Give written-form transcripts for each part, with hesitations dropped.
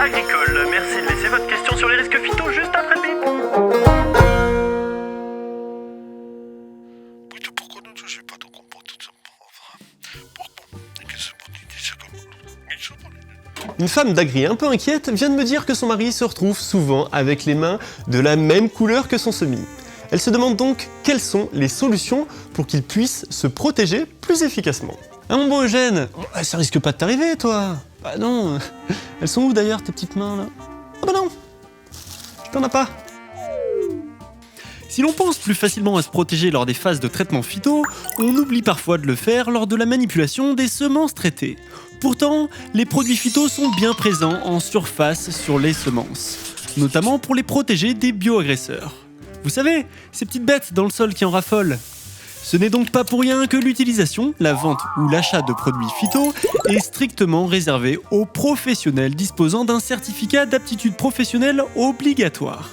agricole. Merci de laisser votre question sur les risques phyto juste après le bip. Pourquoi ne sais pas ton comportement? Pourquoi? Qu'est-ce que Une femme d'Agri un peu inquiète vient de me dire que son mari se retrouve souvent avec les mains de la même couleur que son semis. Elle se demande donc quelles sont les solutions pour qu'il puisse se protéger plus efficacement. Ah mon bon Eugène, ça risque pas de t'arriver toi? Bah non, elles sont où d'ailleurs tes petites mains là? Ah bah non, t'en as pas. Si l'on pense plus facilement à se protéger lors des phases de traitement phyto, on oublie parfois de le faire lors de la manipulation des semences traitées. Pourtant, les produits phyto sont bien présents en surface sur les semences, notamment pour les protéger des bioagresseurs. Vous savez, ces petites bêtes dans le sol qui en raffolent. Ce n'est donc pas pour rien que l'utilisation, la vente ou l'achat de produits phyto est strictement réservé aux professionnels disposant d'un certificat d'aptitude professionnelle obligatoire.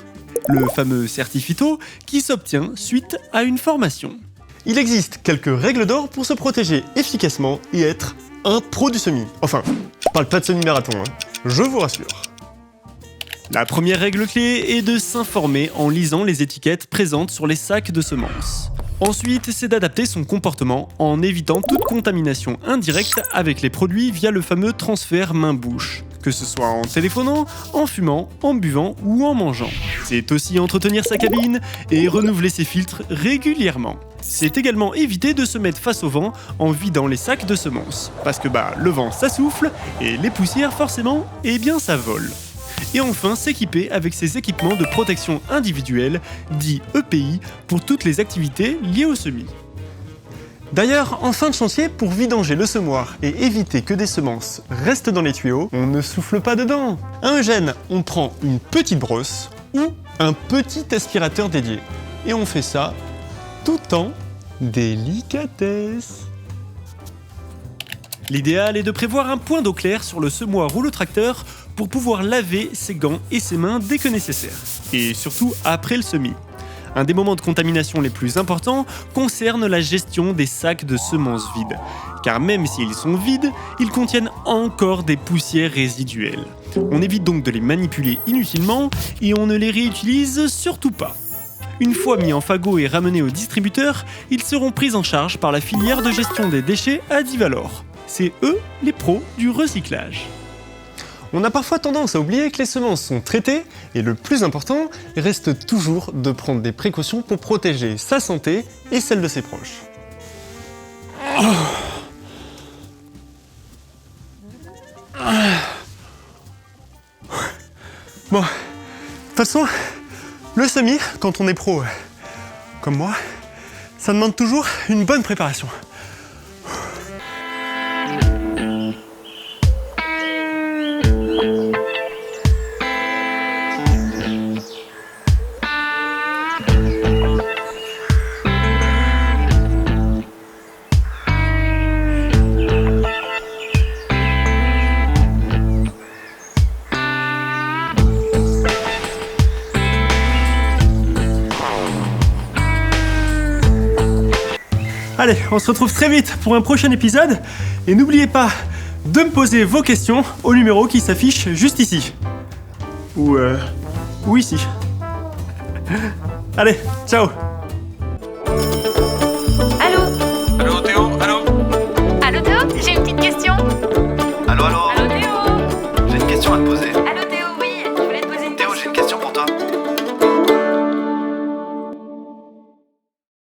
Le fameux certificat qui s'obtient suite à une formation. Il existe quelques règles d'or pour se protéger efficacement et être un pro du semis. Enfin, je parle pas de semi-marathon, je vous rassure. La première règle clé est de s'informer en lisant les étiquettes présentes sur les sacs de semences. Ensuite, c'est d'adapter son comportement en évitant toute contamination indirecte avec les produits via le fameux transfert main-bouche, que ce soit en téléphonant, en fumant, en buvant ou en mangeant. C'est aussi entretenir sa cabine et renouveler ses filtres régulièrement. C'est également éviter de se mettre face au vent en vidant les sacs de semences, parce que le vent ça souffle et les poussières forcément, ça vole. Et enfin, s'équiper avec ses équipements de protection individuelle, dits EPI, pour toutes les activités liées au semis. D'ailleurs, en fin de chantier, pour vidanger le semoir et éviter que des semences restent dans les tuyaux, on ne souffle pas dedans. À Eugène, on prend une petite brosse ou un petit aspirateur dédié. Et on fait ça tout en délicatesse. L'idéal est de prévoir un point d'eau clair sur le semoir ou le tracteur pour pouvoir laver ses gants et ses mains dès que nécessaire. Et surtout après le semis. Un des moments de contamination les plus importants concerne la gestion des sacs de semences vides. Car même s'ils sont vides, ils contiennent encore des poussières résiduelles. On évite donc de les manipuler inutilement et on ne les réutilise surtout pas. Une fois mis en fagot et ramenés au distributeur, ils seront pris en charge par la filière de gestion des déchets Adivalor. C'est eux les pros du recyclage. On a parfois tendance à oublier que les semences sont traitées et le plus important reste toujours de prendre des précautions pour protéger sa santé et celle de ses proches. Bon, de toute façon, le semis, quand on est pro comme moi, ça demande toujours une bonne préparation. Allez, on se retrouve très vite pour un prochain épisode. Et n'oubliez pas de me poser vos questions au numéro qui s'affiche juste ici. Ou ici. Allez, ciao!